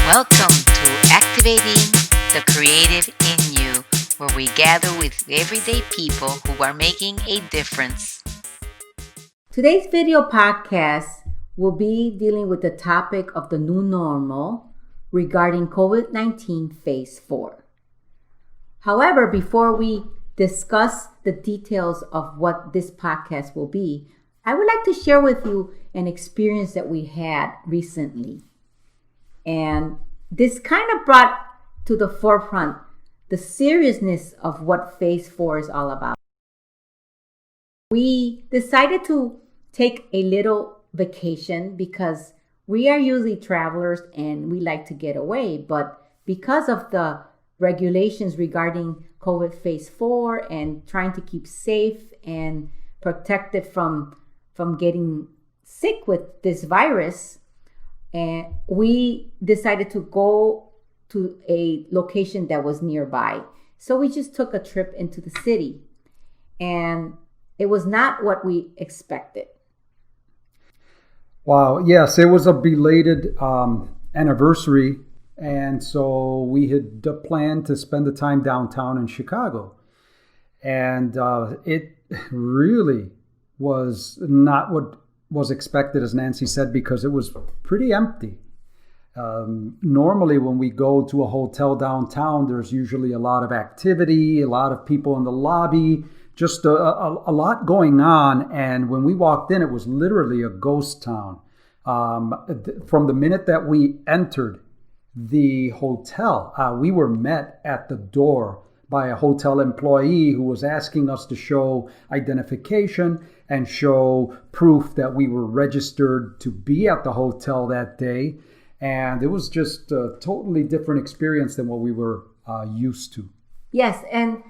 Welcome to Activating the Creative in You, where we gather with everyday people who are making a difference. Today's video podcast will be dealing with the topic of the new normal regarding COVID-19 Phase 4. However, before we discuss the details of what this podcast will be, I would like to share with you an experience that we had recently. And this kind of brought to the forefront the seriousness of what Phase 4 is all about. We decided to take a little vacation because we are usually travelers and we like to get away. But because of the regulations regarding COVID Phase 4 and trying to keep safe and protected from getting sick with this virus, and we decided to go to a location that was nearby. So we just took a trip into the city, and it was not what we expected. Wow. Yes, it was a belated anniversary. And so we had planned to spend the time downtown in Chicago. And it really was not what was expected, as Nancy said, because it was pretty empty. Normally, when we go to a hotel downtown, there's usually a lot of activity, a lot of people in the lobby, just a lot going on. And when we walked in, it was literally a ghost town. From the minute that we entered the hotel, we were met at the door by a hotel employee who was asking us to show identification and show proof that we were registered to be at the hotel that day. And it was just a totally different experience than what we were used to. Yes, and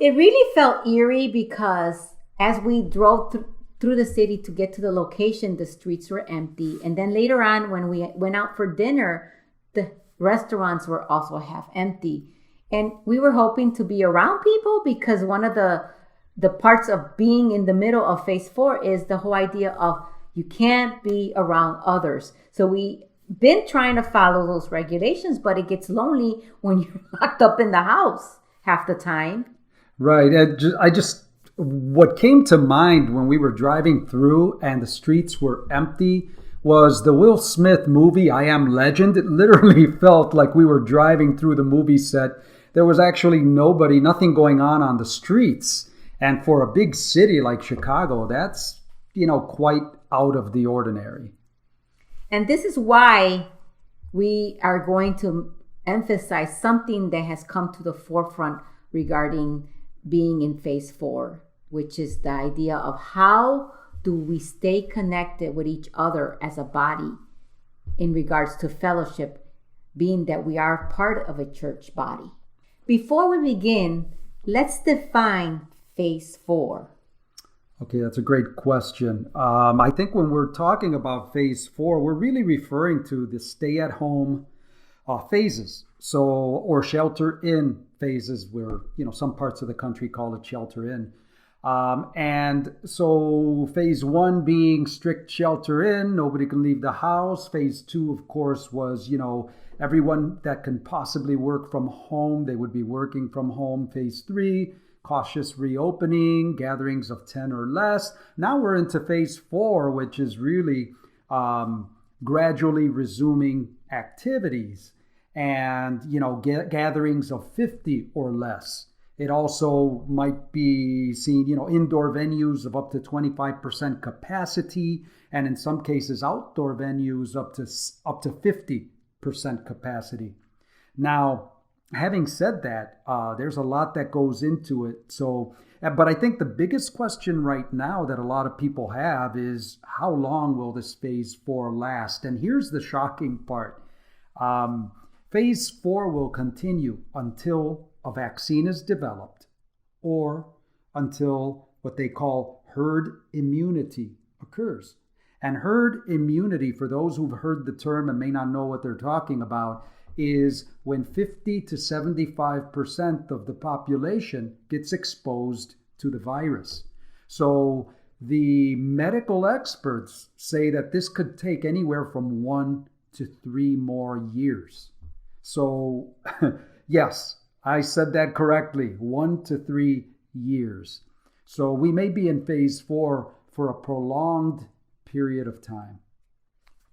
it really felt eerie because as we drove through the city to get to the location, the streets were empty. And then later on, when we went out for dinner, the restaurants were also half empty. And we were hoping to be around people because one of the parts of being in the middle of Phase 4 is the whole idea of you can't be around others. So we been trying to follow those regulations, but it gets lonely when you're locked up in the house half the time. Right. What came to mind when we were driving through and the streets were empty was the Will Smith movie, I Am Legend. It literally felt like we were driving through the movie set. There was actually nothing going on the streets. And for a big city like Chicago, that's, quite out of the ordinary. And this is why we are going to emphasize something that has come to the forefront regarding being in Phase 4, which is the idea of how do we stay connected with each other as a body in regards to fellowship, being that we are part of a church body. Before we begin, let's define Phase 4. Okay, that's a great question. I think when we're talking about Phase 4, we're really referring to the stay-at-home phases, or shelter-in phases, where some parts of the country call it shelter-in. And so Phase 1 being strict shelter-in, nobody can leave the house. Phase 2, of course, was everyone that can possibly work from home, they would be working from home. Phase 3. Cautious reopening, gatherings of 10 or less. Now we're into Phase 4, which is really gradually resuming activities and, gatherings of 50 or less. It also might be seen, indoor venues of up to 25% capacity, and in some cases, outdoor venues up to 50% capacity. Now, having said that, there's a lot that goes into it. But I think the biggest question right now that a lot of people have is how long will this Phase 4 last? And here's the shocking part. Phase 4 will continue until a vaccine is developed or until what they call herd immunity occurs. And herd immunity, for those who've heard the term and may not know what they're talking about, is when 50 to 75% of the population gets exposed to the virus. So the medical experts say that this could take anywhere from 1 to 3 more years. So, yes, I said that correctly, 1 to 3 years. So we may be in phase 4 for a prolonged period of time.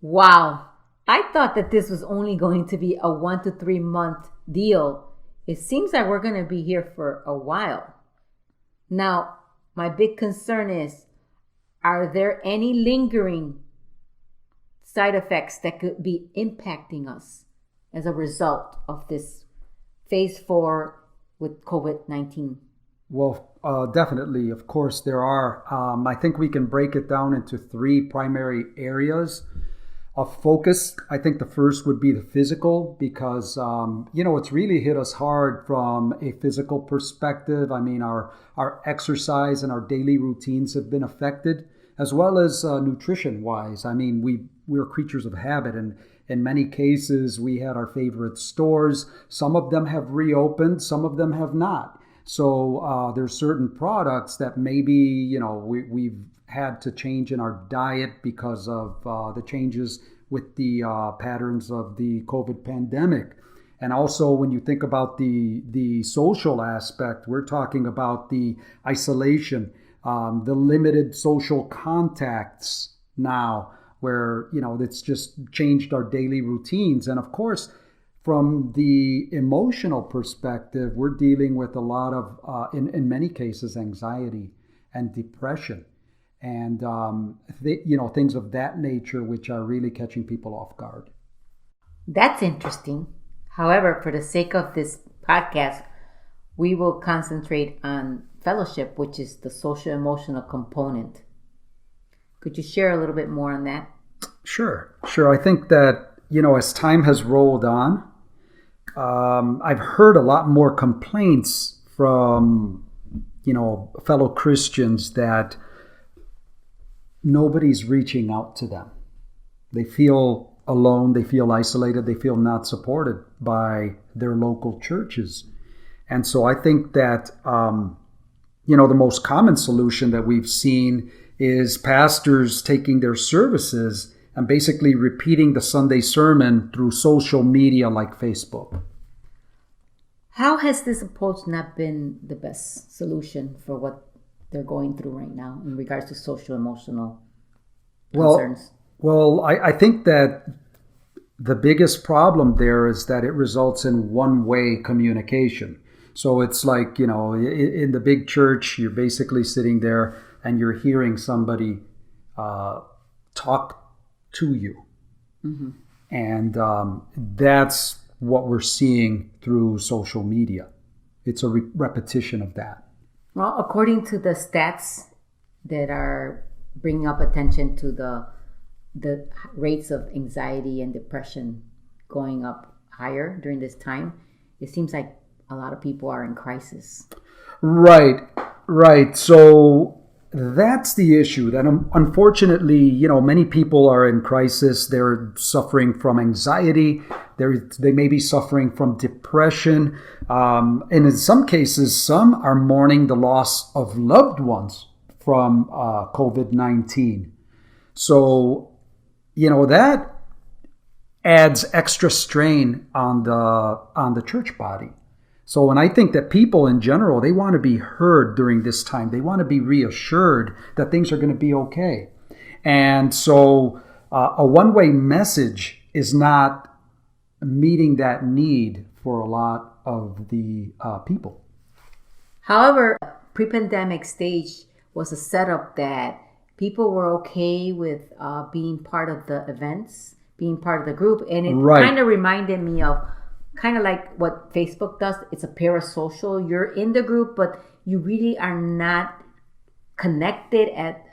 Wow. I thought that this was only going to be a 1 to 3 month deal. It seems like we're going to be here for a while. Now, my big concern is, are there any lingering side effects that could be impacting us as a result of this phase 4 with COVID-19? Well, definitely. Of course, there are. I think we can break it down into 3 primary areas of focus. I think the first would be the physical, because, it's really hit us hard from a physical perspective. I mean, our exercise and our daily routines have been affected, as well as nutrition-wise. I mean, we're creatures of habit, and in many cases, we had our favorite stores. Some of them have reopened, some of them have not. So there's certain products that maybe, we've had to change in our diet because of the changes with the patterns of the COVID pandemic. And also, when you think about the social aspect, we're talking about the isolation, the limited social contacts now, where, it's just changed our daily routines. And of course, from the emotional perspective, we're dealing with a lot of, in many cases, anxiety and depression, and things of that nature, which are really catching people off guard. That's interesting. However, for the sake of this podcast, we will concentrate on fellowship, which is the social emotional component. Could you share a little bit more on that? Sure. I think that, as time has rolled on, I've heard a lot more complaints from, fellow Christians that nobody's reaching out to them. They feel alone, they feel isolated, they feel not supported by their local churches. And so I think that, the most common solution that we've seen is pastors taking their services and basically repeating the Sunday sermon through social media like Facebook. How has this approach not been the best solution for what they're going through right now in regards to social emotional concerns? Well, I think that the biggest problem there is that it results in one-way communication. So it's like, in the big church, you're basically sitting there and you're hearing somebody talk to you. Mm-hmm. And that's what we're seeing through social media. It's a repetition of that. Well, according to the stats that are bringing up attention to the rates of anxiety and depression going up higher during this time, it seems like a lot of people are in crisis. Right. So that's the issue. That unfortunately, many people are in crisis. They're suffering from anxiety. They may be suffering from depression. And in some cases, some are mourning the loss of loved ones from COVID-19. So, that adds extra strain on the church body. So, and I think that people in general, they want to be heard during this time. They want to be reassured that things are going to be okay. And so a one-way message is not meeting that need for a lot of the people. However, pre-pandemic stage was a setup that people were okay with being part of the events, being part of the group. And it kind of reminded me of kind of like what Facebook does. It's a parasocial. You're in the group, but you really are not connected at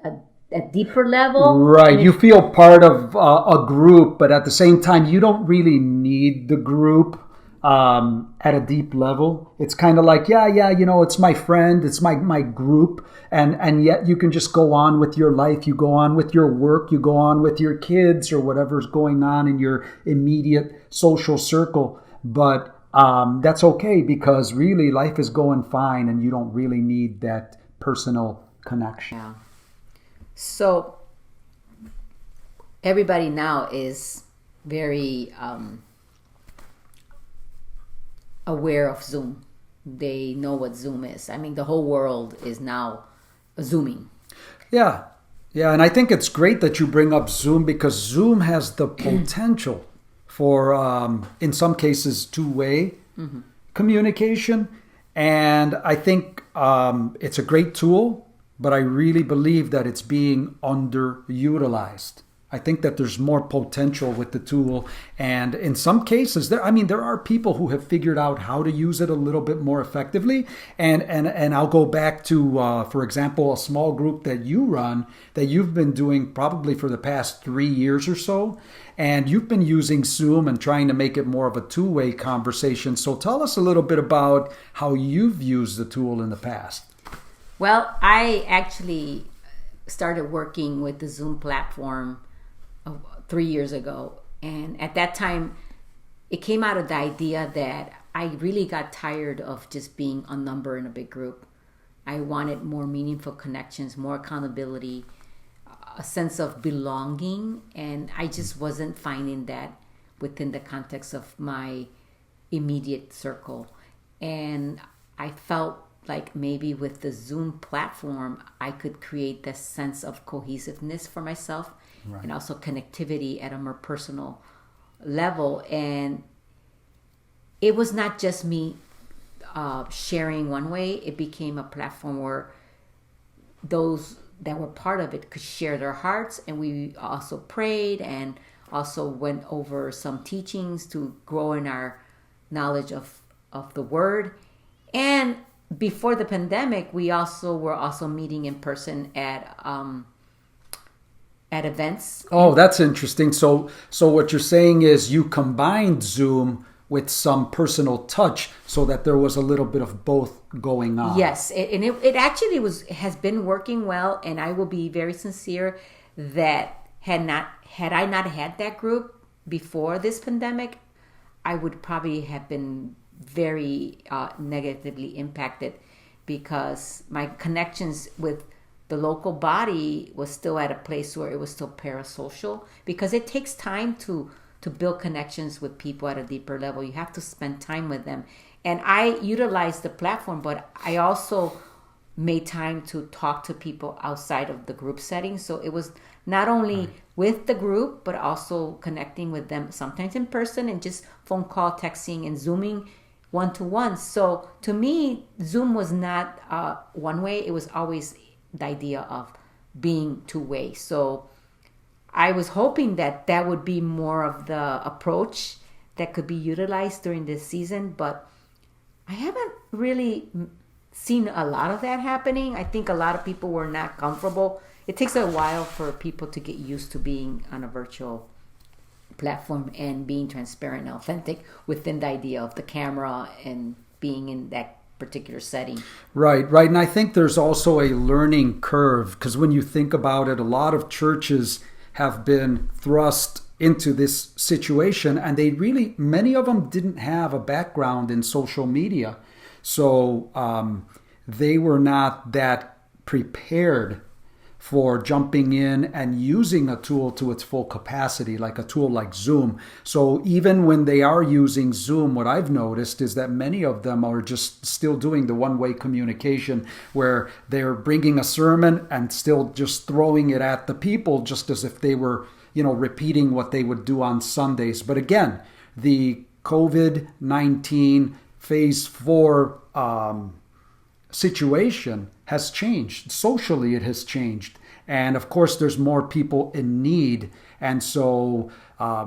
a deeper level. Right. You feel part of a group, but at the same time, you don't really need the group at a deep level. It's kind of like, it's my friend, it's my group. And yet you can just go on with your life. You go on with your work. You go on with your kids or whatever's going on in your immediate social circle. But that's okay, because really life is going fine and you don't really need that personal connection. Yeah. So everybody now is very aware of Zoom. They know what Zoom is. I mean, the whole world is now Zooming. Yeah. Yeah. And I think it's great that you bring up Zoom because Zoom has the potential for, in some cases, two-way communication. And I think it's a great tool, but I really believe that it's being underutilized. I think that there's more potential with the tool. And in some cases, there are people who have figured out how to use it a little bit more effectively. And I'll go back to, for example, a small group that you run that you've been doing probably for the past 3 years or so. And you've been using Zoom and trying to make it more of a two-way conversation. So tell us a little bit about how you've used the tool in the past. Well, I actually started working with the Zoom platform 3 years ago. And at that time, it came out of the idea that I really got tired of just being a number in a big group. I wanted more meaningful connections, more accountability, a sense of belonging. And I just wasn't finding that within the context of my immediate circle. And I felt like maybe with the Zoom platform, I could create this sense of cohesiveness for myself. Right. And also connectivity at a more personal level. And it was not just me sharing one way. It became a platform where those that were part of it could share their hearts. And we also prayed and also went over some teachings to grow in our knowledge of the word. And before the pandemic, we were also meeting in person at events. Oh, that's interesting. So what you're saying is you combined Zoom with some personal touch so that there was a little bit of both going on. Yes, it actually has been working well, and I will be very sincere that had I not had that group before this pandemic, I would probably have been very negatively impacted because my connections with the local body was still at a place where it was still parasocial, because it takes time to build connections with people at a deeper level. You have to spend time with them. And I utilized the platform, but I also made time to talk to people outside of the group setting. So it was not only with the group, but also connecting with them sometimes in person and just phone call, texting, and Zooming one-to-one. So to me, Zoom was not one way. It was always the idea of being two-way. So I was hoping that would be more of the approach that could be utilized during this season, but I haven't really seen a lot of that happening. I think a lot of people were not comfortable. It takes a while for people to get used to being on a virtual platform and being transparent and authentic within the idea of the camera and being in that particular setting. Right. And I think there's also a learning curve, because when you think about it, a lot of churches have been thrust into this situation, and many of them didn't have a background in social media. So they were not that prepared for jumping in and using a tool to its full capacity, like a tool like Zoom. So even when they are using Zoom, what I've noticed is that many of them are just still doing the one-way communication, where they're bringing a sermon and still just throwing it at the people, just as if they were, repeating what they would do on Sundays. But again, the COVID-19 phase 4 situation has changed. Socially, it has changed. And of course, there's more people in need. And so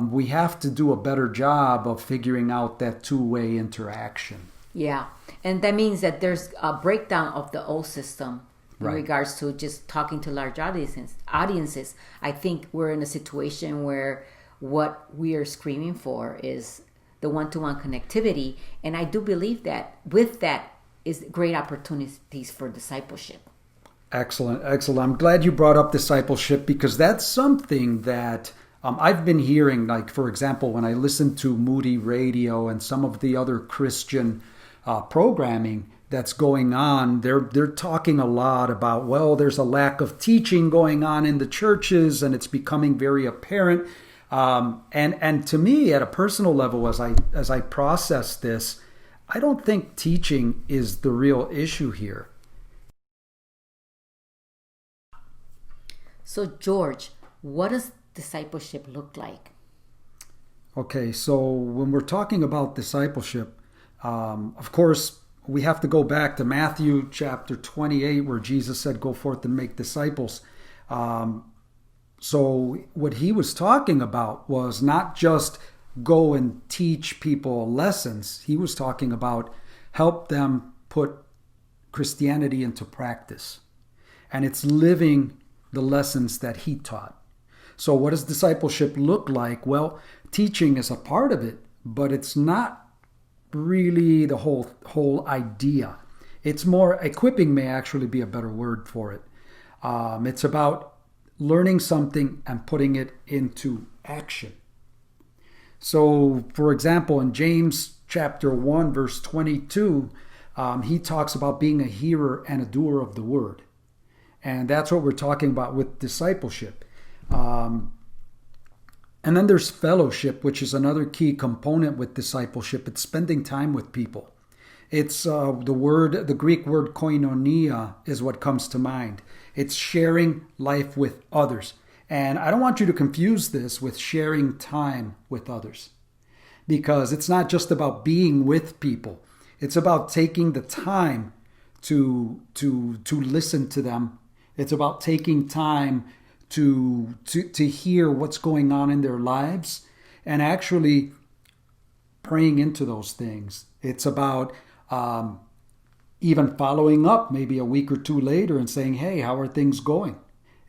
we have to do a better job of figuring out that two-way interaction. Yeah. And that means that there's a breakdown of the old system in regards to just talking to large audiences. I think we're in a situation where what we are screaming for is the one-to-one connectivity. And I do believe that with that is great opportunities for discipleship. Excellent. I'm glad you brought up discipleship, because that's something that I've been hearing, like, for example, when I listen to Moody Radio and some of the other Christian programming that's going on, they're talking a lot about, well, there's a lack of teaching going on in the churches, and it's becoming very apparent. And to me, at a personal level, as I process this, I don't think teaching is the real issue here. So, George, what does discipleship look like? Okay, so when we're talking about discipleship, of course, we have to go back to Matthew chapter 28, where Jesus said, "Go forth and make disciples." So what he was talking about was not just go and teach people lessons. He was talking about help them put Christianity into practice. And it's living the lessons that he taught. So what does discipleship look like? Well, teaching is a part of it, but it's not really the whole idea. It's more, equipping may actually be a better word for it. It's about learning something and putting it into action. So, for example, in James chapter 1, verse 22, he talks about being a hearer and a doer of the word. And that's what we're talking about with discipleship. And then there's fellowship, which is another key component with discipleship. It's spending time with people. It's the Greek word koinonia is what comes to mind. It's sharing life with others. And I don't want you to confuse this with sharing time with others, because it's not just about being with people. It's about taking the time to listen to them. It's about taking time to hear what's going on in their lives and actually praying into those things. It's about even following up maybe a week or two later and saying, "Hey, how are things going?"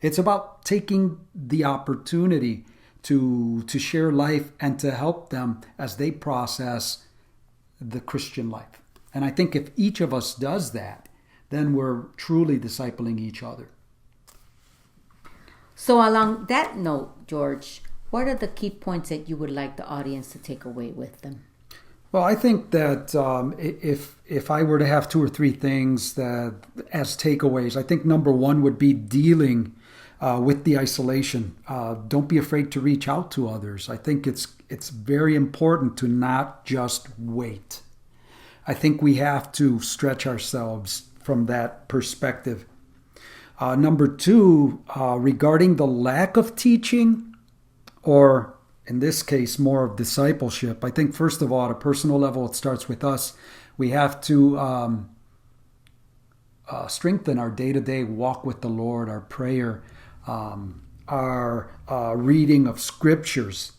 It's about taking the opportunity to share life and to help them as they process the Christian life. And I think if each of us does that, then we're truly discipling each other. So along that note, George, what are the key points that you would like the audience to take away with them? Well, I think that if I were to have two or three things that as takeaways, I think number one would be dealing with the isolation. Don't be afraid to reach out to others. I think it's very important to not just wait. I think we have to stretch ourselves from that perspective. Number two, regarding the lack of teaching, or in this case, more of discipleship, I think first of all, at a personal level, it starts with us. We have to strengthen our day-to-day walk with the Lord, our prayer, our reading of scriptures.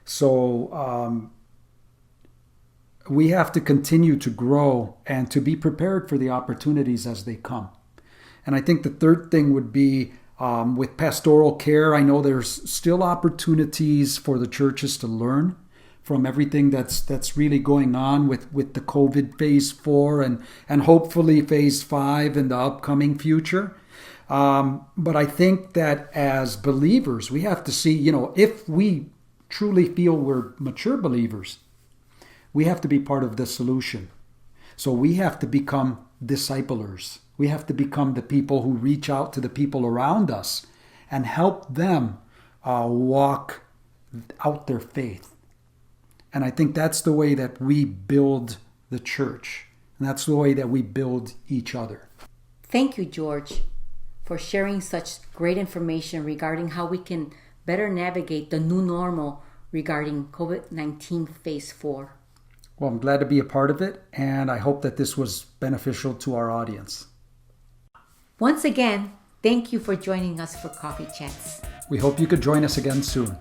So we have to continue to grow and to be prepared for the opportunities as they come. And I think the third thing would be with pastoral care. I know there's still opportunities for the churches to learn from everything that's really going on with the COVID phase 4 and hopefully phase 5 in the upcoming future. But I think that as believers, we have to see, if we truly feel we're mature believers, we have to be part of the solution. So we have to become disciplers. We have to become the people who reach out to the people around us and help them walk out their faith. And I think that's the way that we build the church. And that's the way that we build each other. Thank you, George, for sharing such great information regarding how we can better navigate the new normal regarding COVID-19 phase 4. Well, I'm glad to be a part of it, and I hope that this was beneficial to our audience. Once again, thank you for joining us for Coffee Chats. We hope you could join us again soon.